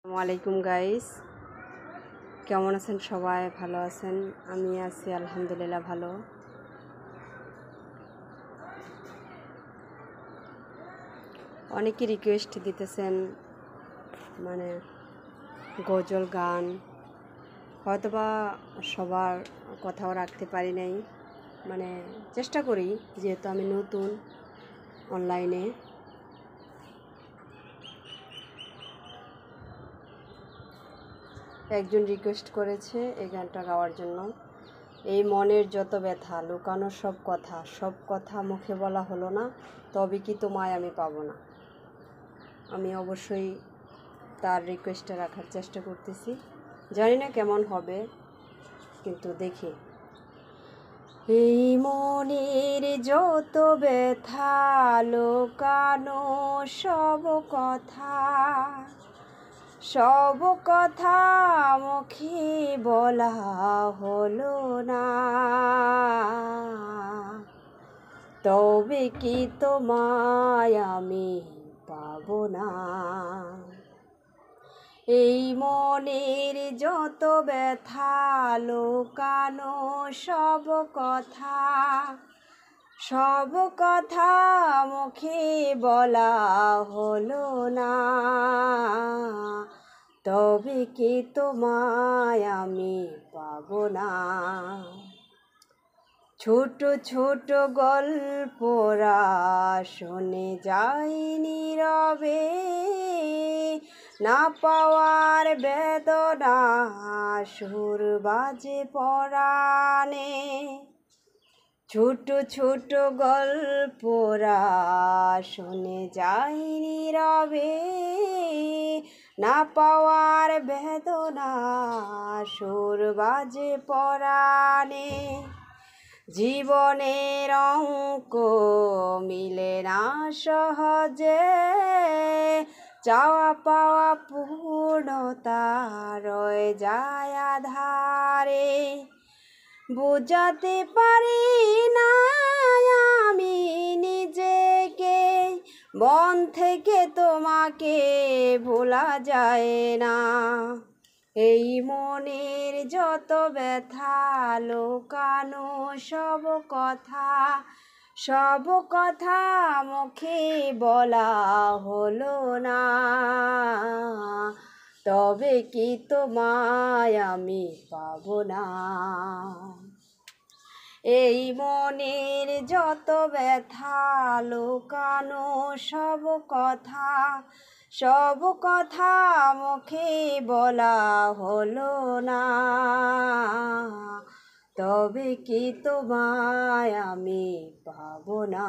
আসসালামু আলাইকুম গাইস, কেমন আছেন সবাই? ভালো আছেন? আমি আছি আলহামদুলিল্লাহ ভালো। অনেকে রিকোয়েস্ট দিতেছেন, মানে গজল গান, হয়তোবা সবার কথাও রাখতে পারি নাই। মানে চেষ্টা করি, যেহেতু আমি নতুন অনলাইনে। একজন রিকোয়েস্ট করেছে এই গানটা গাওয়ার জন্য। এই মনের যত ব্যথা, লুকানো সব কথা মুখে বলা হলো না, তবে কি তোমায় আমি পাবো না। আমি অবশ্যই তার রিকোয়েস্টটা রাখার চেষ্টা করতেছি, জানি না কেমন হবে, কিন্তু দেখি। এই মনের যত ব্যথা, লুকানো সব কথা মুখে বলা হলো না, তবে কি তোমায় আমি পাবো না। এই মনের যত ব্যথা, লুকানো সব কথা মুখে বলা হলো না, তবে কি তোমায় আমি পাবো না। ছোট ছোট গল্পরা শুনে যাই নীরবে, না পাওয়ার বেদনা সুর বাজে পরাণে। ছোট ছোট গল্পরা শুনে যাই নীরবে, না পাওয়ার বেদনা সুর বাজে পরাণে। জীবনের অঙ্ক মিলে না সহজে, চাওয়া পাওয়া পূর্ণতা রয়ে যায় আধারে। বোঝাতে পারি না আমি নিজেকে, মন থেকে তোমাকে ভোলা যায় না। এই মনের যত ব্যথা, লুকানো সব কথা মুখে বলা হলো না, তবে কি তোমায় আমি পাবো না। এই মনের যত ব্যথা, লুকানো সব কথা মুখে বলা হলো না, তবে কি তোমায় আমি পাবো না,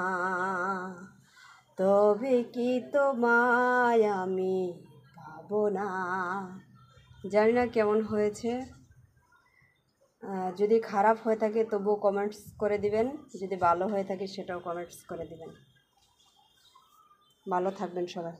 তবে কি তোমায় আমি পাবো না। জানি না কেমন হয়েছে, যদি খারাপ হয়ে থাকে তবুও কমেন্টস করে দিবেন, যদি ভালো হয়ে থাকে সেটাও কমেন্টস করে দিবেন। ভালো থাকবেন সবাই।